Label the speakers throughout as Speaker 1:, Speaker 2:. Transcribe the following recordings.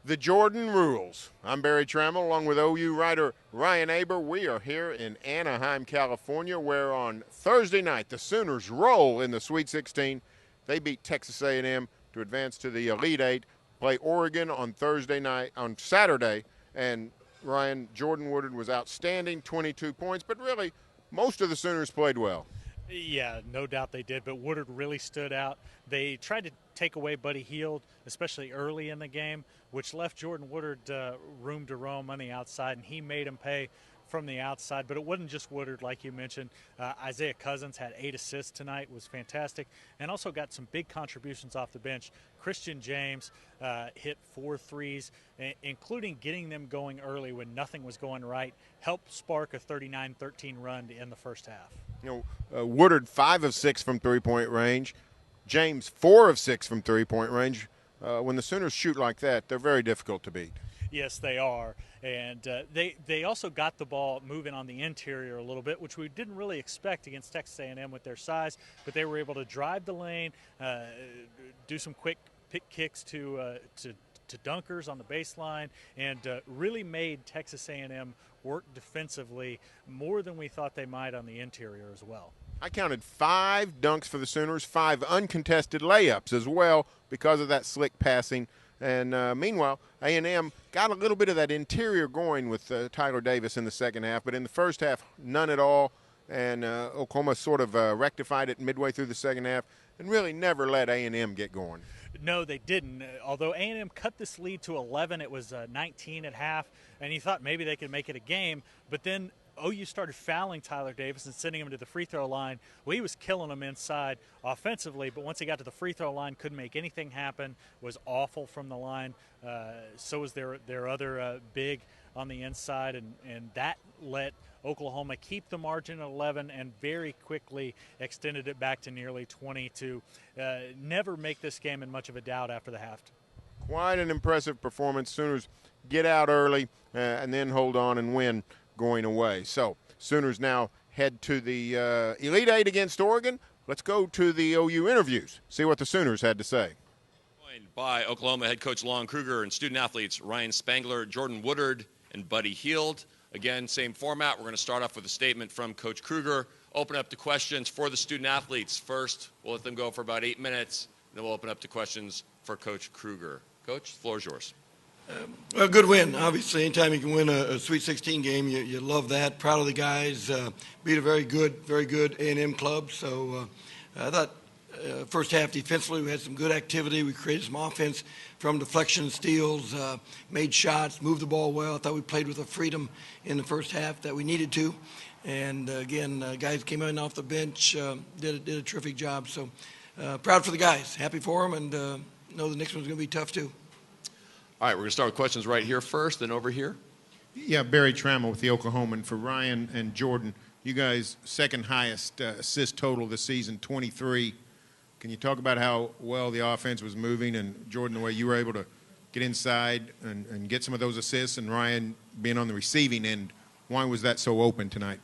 Speaker 1: The Jordan Rules. I'm Barry Tramel along with OU writer Ryan Aber. We are here in Anaheim, California, where on Thursday night the Sooners roll in the Sweet 16. They beat Texas A&M to advance to the Elite Eight, play Oregon on Saturday, and Ryan, Jordan Woodard was outstanding, 22 points, but really most of the Sooners played well.
Speaker 2: Yeah, no doubt they did, but Woodard really stood out. They tried to take away Buddy Hield, especially early in the game, which left Jordan Woodard room to roam on the outside, and he made him pay from the outside. But it wasn't just Woodard, like you mentioned. Isaiah Cousins had 8 assists tonight, was fantastic, and also got some big contributions off the bench. Christian James hit 4 threes, including getting them going early when nothing was going right, helped spark a 39-13 run to end the first half.
Speaker 1: Woodard 5 of 6 from three-point range. James 4 of 6 from three-point range. When the Sooners shoot like that, they're very difficult to beat.
Speaker 2: Yes, they are. And they also got the ball moving on the interior a little bit, which we didn't really expect against Texas A&M with their size. But they were able to drive the lane, do some quick pick kicks to dunkers on the baseline, and really made Texas A&M work defensively more than we thought they might on the interior as well.
Speaker 1: I counted 5 dunks for the Sooners, 5 uncontested layups as well because of that slick passing. And meanwhile, A&M got a little bit of that interior going with Tyler Davis in the second half, but in the first half, none at all. And Oklahoma sort of rectified it midway through the second half and really never let A&M get going.
Speaker 2: No, they didn't. Although A&M cut this lead to 11, it was 19 at half, and you thought maybe they could make it a game. But then OU started fouling Tyler Davis and sending him to the free throw line. Well, he was killing them inside offensively, but once he got to the free throw line, couldn't make anything happen, was awful from the line. So was their other big on the inside, and that let Oklahoma keep the margin at 11 and very quickly extended it back to nearly 20 to never make this game in much of a doubt after the half.
Speaker 1: Quite an impressive performance. Sooners get out early and then hold on and win going away. So Sooners now head to the Elite Eight against Oregon. Let's go to the OU interviews, see what the Sooners had to say.
Speaker 3: Joined by Oklahoma head coach Lon Kruger and student athletes Ryan Spangler, Jordan Woodard, and Buddy Hield. Again, same format. We're going to start off with a statement from Coach Kruger, open up to questions for the student athletes. First, we'll let them go for about 8 minutes, and then we'll open up to questions for Coach Kruger. Coach, the floor is yours.
Speaker 4: Well, good win. Obviously, anytime you can win a Sweet 16 game, you love that. Proud of the guys. Beat a very good A&M club. So I thought first half defensively we had some good activity. We created some offense from deflection, steals, made shots, moved the ball well. I thought we played with a freedom in the first half that we needed to. And again, guys came in off the bench, did a terrific job. So proud for the guys. Happy for them, and know the next one's going to be tough too.
Speaker 3: All right, we're going to start with questions right here first, then over here.
Speaker 1: Yeah, Barry Tramel with the Oklahoman. For Ryan and Jordan, you guys' second highest assist total this season, 23. Can you talk about how well the offense was moving, and Jordan, the way you were able to get inside and get some of those assists, and Ryan being on the receiving end? Why was that so open tonight?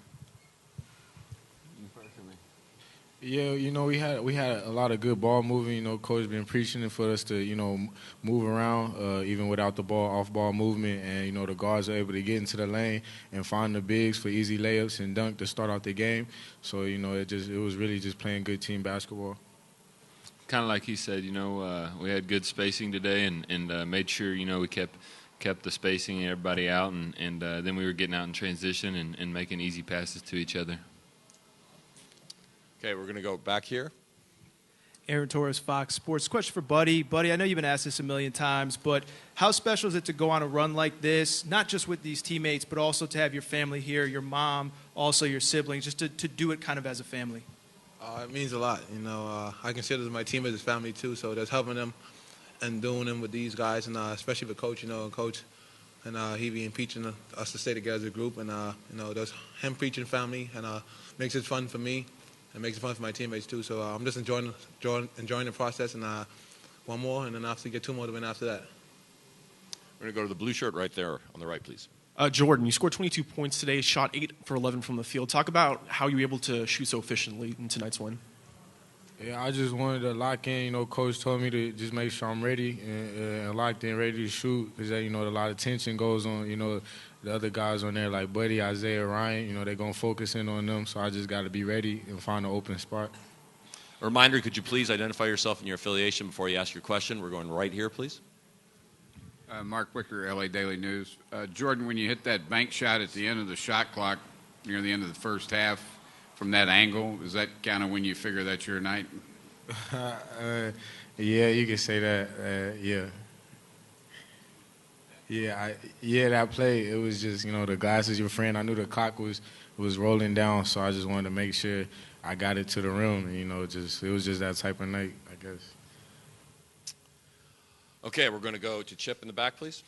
Speaker 5: Yeah, we had a lot of good ball moving. Coach been preaching it for us to, move around even without the ball, off-ball movement. And, the guards are able to get into the lane and find the bigs for easy layups and dunk to start out the game. So, it was really just playing good team basketball.
Speaker 6: Kind of like he said, we had good spacing today and made sure, we kept the spacing and everybody out. And then we were getting out in transition and making easy passes to each other.
Speaker 3: Okay, we're going to go back here.
Speaker 7: Aaron Torres, Fox Sports. Question for Buddy. Buddy, I know you've been asked this a million times, but how special is it to go on a run like this, not just with these teammates, but also to have your family here, your mom, also your siblings, just to do it kind of as a family?
Speaker 8: It means a lot. I consider my teammates as family too, so just helping them and doing them with these guys, and especially with Coach, Coach, and he be teaching us to stay together as a group, and, that's him preaching family, and makes it fun for me. It makes it fun for my teammates too. So I'm just enjoying the process, and one more, and then obviously get 2 more to win after that.
Speaker 3: We're going to go to the blue shirt right there on the right, please.
Speaker 9: Jordan, you scored 22 points today, shot 8 for 11 from the field. Talk about how you were able to shoot so efficiently in tonight's win.
Speaker 5: Yeah, I just wanted to lock in. You know, Coach told me to just make sure I'm ready and locked in, ready to shoot. Because, you know, a lot of tension goes on. You know, the other guys on there like Buddy, Isaiah, Ryan, you know, they're going to focus in on them. So I just got to be ready and find an open spot.
Speaker 3: A reminder, could you please identify yourself and your affiliation before you ask your question? We're going right here, please.
Speaker 10: Mark Wicker, LA Daily News. Jordan, when you hit that bank shot at the end of the shot clock near the end of the first half, from that angle, is that kind of when you figure that's your night?
Speaker 5: Yeah, you can say that. That play, it was just, you know, the glass is your friend. I knew the clock was rolling down, so I just wanted to make sure I got it to the rim. And, you know, it was just that type of night, I guess.
Speaker 3: Okay, we're going to go to Chip in the back, please.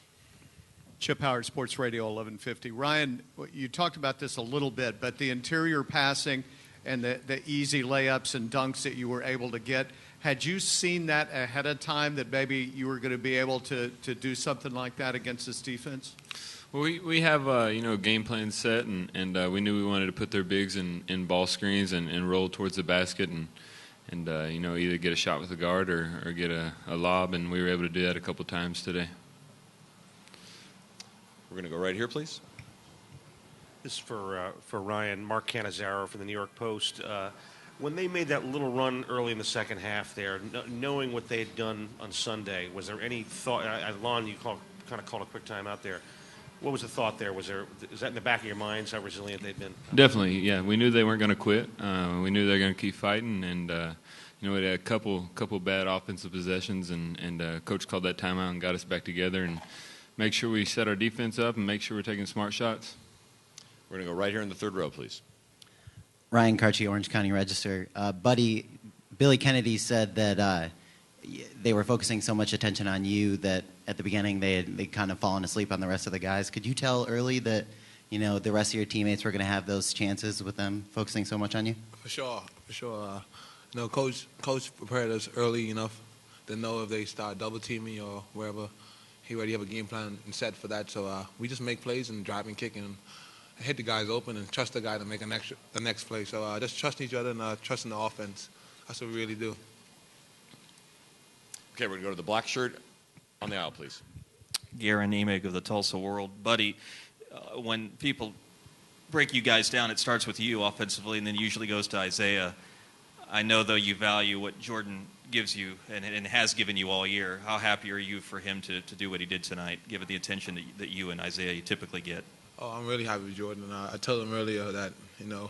Speaker 11: Chip Howard, Sports Radio 1150. Ryan, you talked about this a little bit, but the interior passing and the easy layups and dunks that you were able to get, had you seen that ahead of time that maybe you were going to be able to do something like that against this defense?
Speaker 6: Well, we have you know, game plan set, and we knew we wanted to put their bigs in ball screens and roll towards the basket and you know, either get a shot with the guard or get a lob, and we were able to do that a couple times today.
Speaker 3: We're going to go right here, please.
Speaker 9: This is for Ryan. Mark Cannizzaro from the New York Post. When they made that little run early in the second half there, knowing what they had done on Sunday, was there any thought? Lon, you kind of called a quick time out there. What was the thought there? Is that in the back of your minds, how resilient they'd been?
Speaker 6: Definitely, yeah. We knew they weren't going to quit. We knew they were going to keep fighting, and you know, we had a couple bad offensive possessions, and Coach called that timeout and got us back together and make sure we set our defense up and make sure we're taking smart shots.
Speaker 3: We're going to go right here in the third row, please.
Speaker 12: Ryan Karchi, Orange County Register. Buddy, Billy Kennedy said that they were focusing so much attention on you that at the beginning they'd kind of fallen asleep on the rest of the guys. Could you tell early that, you know, the rest of your teammates were going to have those chances with them focusing so much on you?
Speaker 8: For sure. You know, Coach prepared us early enough to know if they start double teaming or wherever. He already have a game plan set for that. So we just make plays and drive and kick and hit the guys open and trust the guy to make the next play. So just trusting each other and trusting the offense. That's what we really do.
Speaker 3: Okay, we're going to go to the black shirt on the aisle, please.
Speaker 13: Garen Emig of the Tulsa World. Buddy, when people break you guys down, it starts with you offensively and then usually goes to Isaiah. I know, though, you value what Jordan gives you and has given you all year. How happy are you for him to do what he did tonight, given the attention that you and Isaiah typically get?
Speaker 8: Oh, I'm really happy with Jordan. I told him earlier that, you know,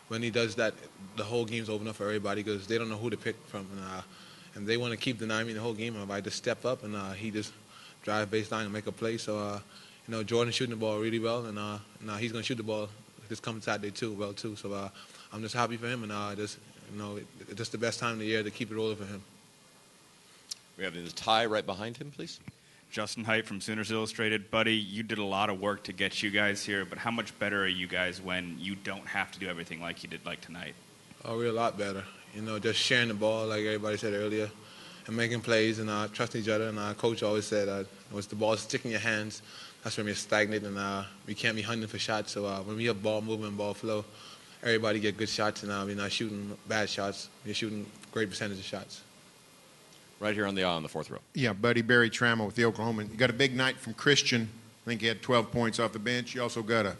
Speaker 8: when he does that, the whole game's open up for everybody because they don't know who to pick from. And they want to keep denying me the whole game. If I just step up and he just drive baseline and make a play. So, you know, Jordan's shooting the ball really well, and he's going to shoot the ball this coming Saturday too. So I'm just happy for him, and just, you know, just the best time of the year to keep it rolling for him.
Speaker 3: We have the tie right behind him, please.
Speaker 14: Justin Haidt from Sooners Illustrated. Buddy, you did a lot of work to get you guys here, but how much better are you guys when you don't have to do everything like you did like tonight?
Speaker 8: Oh, we're a lot better. You know, just sharing the ball, like everybody said earlier, and making plays and trusting each other. And our coach always said, once the ball is sticking in your hands, that's when we're stagnant and we can't be hunting for shots. So when we have ball movement, ball flow, everybody get good shots, and we're not shooting bad shots. We're shooting great percentage of shots.
Speaker 3: Right here on the aisle in the fourth row.
Speaker 1: Yeah, buddy, Barry Tramel with the Oklahoman. You got a big night from Christian. I think he had 12 points off the bench. You also got a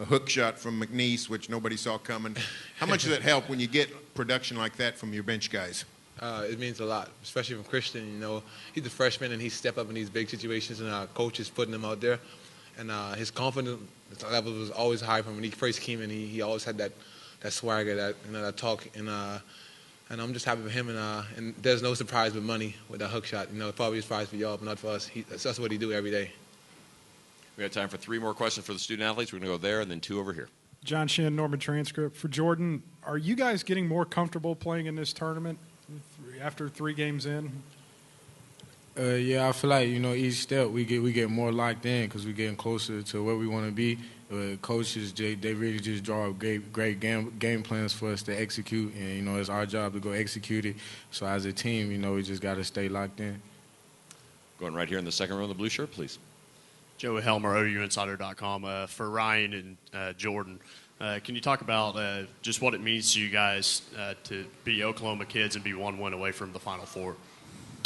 Speaker 1: hook shot from McNeese, which nobody saw coming. How much does it help when you get production like that from your bench guys?
Speaker 8: It means a lot, especially from Christian. You know, he's a freshman and he step up in these big situations, and our coach is putting him out there. And his confidence level was always high from when he first came in. He always had that swagger, that talk, and I'm just happy for him. And there's no surprise with money with that hook shot. You know, probably a surprise for y'all, but not for us. That's what he do every day.
Speaker 3: We have time for 3 more questions for the student athletes. We're going to go there and then 2 over here.
Speaker 15: John Shin, Norman Transcript. For Jordan, are you guys getting more comfortable playing in this tournament after 3 games in?
Speaker 5: Yeah, I feel like, you know, each step we get more locked in because we're getting closer to where we want to be. Coaches, they really just draw great game plans for us to execute, and, you know, it's our job to go execute it. So as a team, you know, we just got to stay locked in.
Speaker 3: Going right here in the second row in the blue shirt, please.
Speaker 9: Joe Helmer, OUinsider.com. For Ryan and Jordan,
Speaker 16: Can you talk about just what it means to you guys to be Oklahoma kids and be one win away from the Final Four?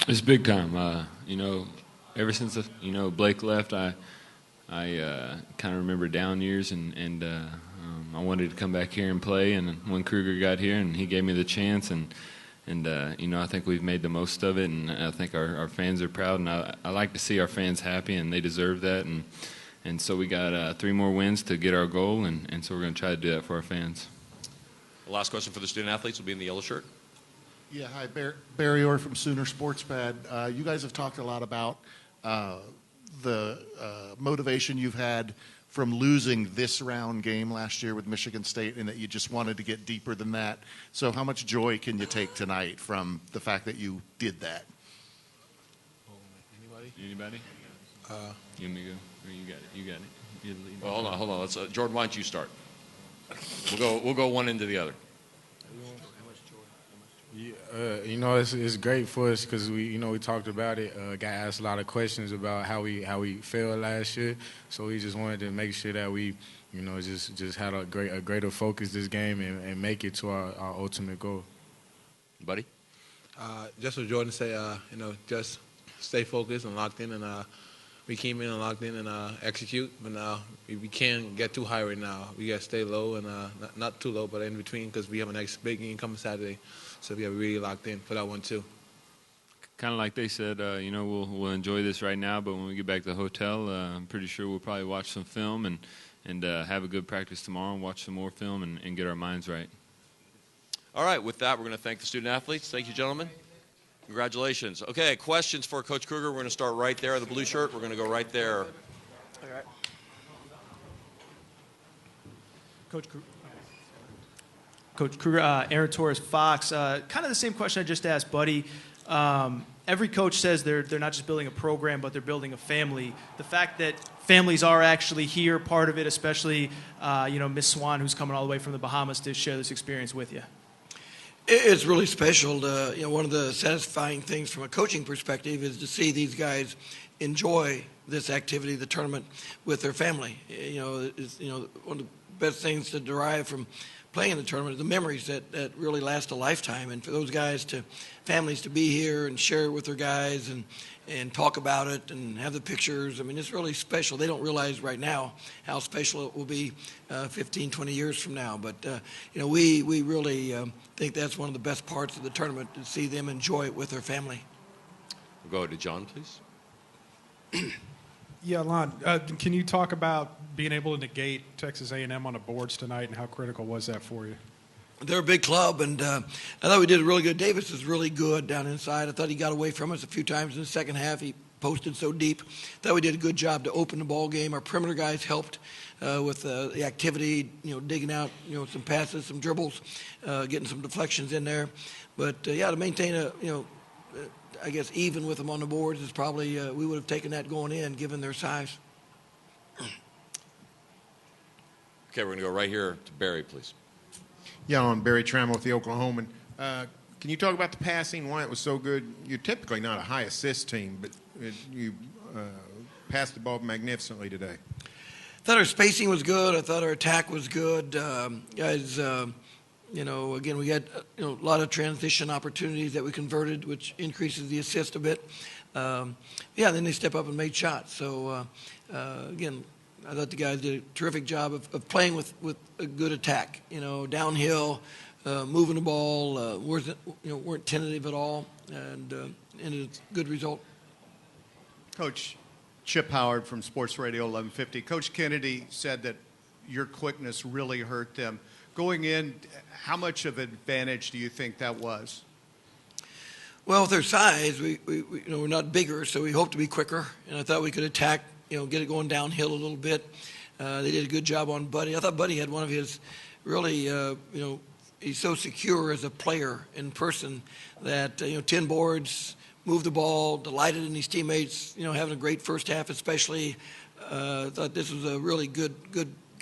Speaker 6: It's big time. Ever since Blake left, I kind of remember down years, and I wanted to come back here and play. And when Kruger got here, and he gave me the chance, and I think we've made the most of it, and I think our fans are proud, and I like to see our fans happy, and they deserve that. And so we got 3 more wins to get our goal, and so we're going to try to do that for our fans.
Speaker 3: The last question for the student athletes will be in the yellow shirt.
Speaker 17: Yeah, hi, Barry Orr from Sooner Sports Pad. You guys have talked a lot about the motivation you've had from losing this round game last year with Michigan State, and that you just wanted to get deeper than that. So how much joy can you take tonight from the fact that you did that?
Speaker 6: Anybody? You want me to go? Or you got it? You got it. You're the lead.
Speaker 3: Well, hold on. Let's, Jordan, why don't you start? We'll go one into the other.
Speaker 5: It's great for us because we talked about it. Got asked a lot of questions about how we failed last year, so we just wanted to make sure that we, just had a greater focus this game and make it to our ultimate goal.
Speaker 3: Buddy,
Speaker 8: just what Jordan said, just stay focused and locked in, and we came in and locked in and execute. But now we can't get too high right now. We got to stay low and not too low, but in between, because we have a next big game coming Saturday. So we got to be really locked in for that one too.
Speaker 6: Kind of like they said, we'll enjoy this right now, but when we get back to the hotel, I'm pretty sure we'll probably watch some film and have a good practice tomorrow and watch some more film and get our minds right.
Speaker 3: All right, with that, we're going to thank the student athletes. Thank you, gentlemen. Congratulations. Okay, questions for Coach Kruger. We're going to start right there, the blue shirt. We're going to go right there.
Speaker 7: All right. Coach Kruger, Aaron Torres, Fox. Kind of the same question I just asked, Buddy. Every coach says they're not just building a program, but they're building a family. The fact that families are actually here, part of it, especially Miss Swan, who's coming all the way from the Bahamas to share this experience with you.
Speaker 4: It's really special. One of the satisfying things from a coaching perspective is to see these guys enjoy this activity, the tournament, with their family. It's one of the best things to derive from playing in the tournament, the memories that really last a lifetime. And for those families to be here and share it with their guys and talk about it and have the pictures, it's really special. They don't realize right now how special it will be 15, 20 years from now. But, we really think that's one of the best parts of the tournament, to see them enjoy it with their family.
Speaker 3: We'll go to John, please.
Speaker 15: Yeah, Lon, can you talk about being able to negate Texas A&M on the boards tonight, and how critical was that for you?
Speaker 4: They're a big club, and I thought we did a really good. Davis is really good down inside. I thought he got away from us a few times in the second half. He posted so deep. Thought we did a good job to open the ball game. Our perimeter guys helped with the activity, digging out, some passes, some dribbles, getting some deflections in there. But, to maintain I guess even with them on the boards is probably, we would have taken that going in, given their size.
Speaker 3: Okay, we're going to go right here to Barry, please.
Speaker 1: Yeah, I'm Barry Tramel with the Oklahoman. Can you talk about the passing, why it was so good? You're typically not a high assist team, but you passed the ball magnificently today.
Speaker 4: I thought our spacing was good. I thought our attack was good. Guys, again, we had a lot of transition opportunities that we converted, which increases the assist a bit. Then they step up and made shots. So, again, I thought the guys did a terrific job of playing with a good attack. Downhill, moving the ball, weren't tentative at all, and it's a good result.
Speaker 11: Coach Chip Howard from Sports Radio 1150. Coach Kennedy said that your quickness really hurt them. Going in, how much of an advantage do you think that was?
Speaker 4: Well, with their size, we're not bigger, so we hope to be quicker. And I thought we could attack, get it going downhill a little bit. They did a good job on Buddy. I thought Buddy had one of his really, he's so secure as a player in person that, 10 boards, moved the ball, delighted in his teammates, having a great first half especially. Thought this was a really good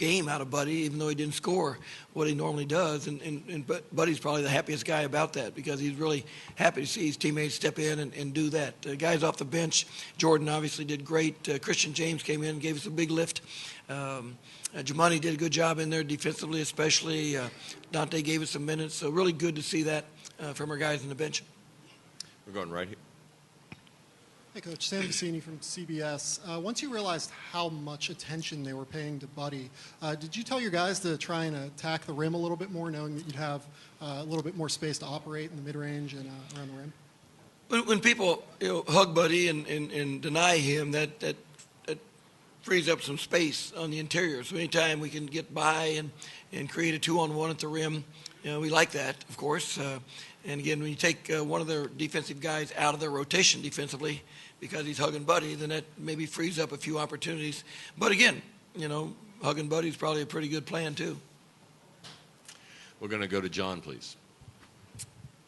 Speaker 4: game out of Buddy, even though he didn't score what he normally does. But Buddy's probably the happiest guy about that because he's really happy to see his teammates step in and do that. Guys off the bench, Jordan obviously did great. Christian James came in and gave us a big lift. Jamani did a good job in there defensively, especially. Dante gave us some minutes. So really good to see that from our guys on the bench.
Speaker 3: We're going right here.
Speaker 18: Hey, Coach. Sam Vicini from CBS. Once you realized how much attention they were paying to Buddy, did you tell your guys to try and attack the rim a little bit more, knowing that you'd have a little bit more space to operate in the mid-range and around the rim?
Speaker 4: When people hug Buddy and deny him, that frees up some space on the interior. So anytime we can get by and create a 2-on-1 at the rim, we like that, of course. And again, when you take one of their defensive guys out of their rotation defensively because he's hugging Buddy, then that maybe frees up a few opportunities. But again, hugging Buddy is probably a pretty good plan too.
Speaker 3: We're going to go to John, please.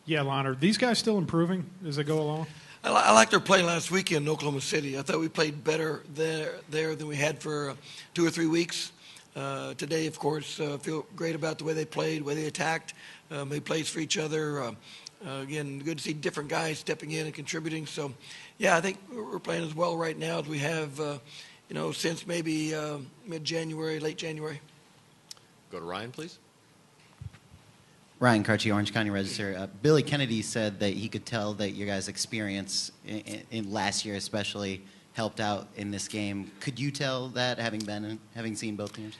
Speaker 15: Yeah, Lon, are these guys still improving as they go along?
Speaker 4: I liked their play last weekend in Oklahoma City. I thought we played better there than we had for 2 or 3 weeks. Today, of course, feel great about the way they played, the way they attacked, made plays for each other. Again, good to see different guys stepping in and contributing. So, yeah, I think we're playing as well right now as we have, since maybe mid-January, late January.
Speaker 3: Go to Ryan, please.
Speaker 12: Ryan Karchi, Orange County Register. Billy Kennedy said that he could tell that your guys' experience in last year especially helped out in this game. Could you tell that, having seen both teams?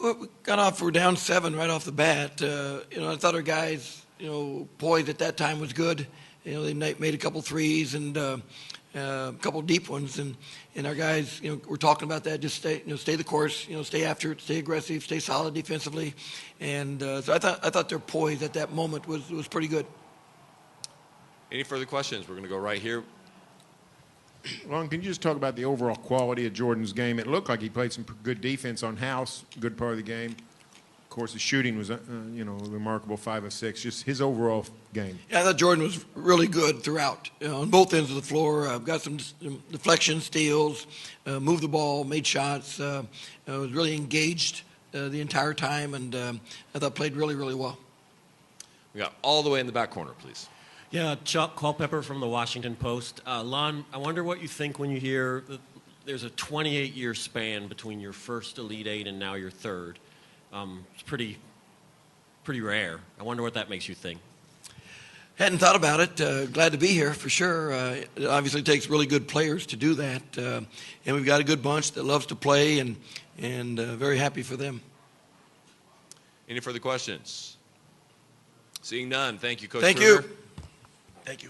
Speaker 4: We got off, we're down 7 right off the bat. I thought our guys, poise at that time was good. They made a couple threes and a couple deep ones, and our guys, we're talking about that. Just stay the course. Stay after it, stay aggressive, stay solid defensively, and so I thought their poise at that moment was pretty good.
Speaker 3: Any further questions? We're going to go right here.
Speaker 1: Lon, can you just talk about the overall quality of Jordan's game? It looked like he played some good defense on House, good part of the game. Of course, the shooting was, remarkable, 5 of 6. Just his overall game.
Speaker 4: Yeah, I thought Jordan was really good throughout, on both ends of the floor. Got some deflection, steals, moved the ball, made shots. Was really engaged the entire time, and I thought played really, really well.
Speaker 3: We got all the way in the back corner, please.
Speaker 19: Yeah, Chuck Culpepper from the Washington Post. Lon, I wonder what you think when you hear that there's a 28-year span between your first Elite Eight and now your third. It's pretty rare. I wonder what that makes you think.
Speaker 4: Hadn't thought about it. Glad to be here for sure. It obviously takes really good players to do that, and we've got a good bunch that loves to play, and very happy for them.
Speaker 3: Any further questions? Seeing none, thank you, Coach
Speaker 4: Thank
Speaker 3: Kruger.
Speaker 4: you. Thank you.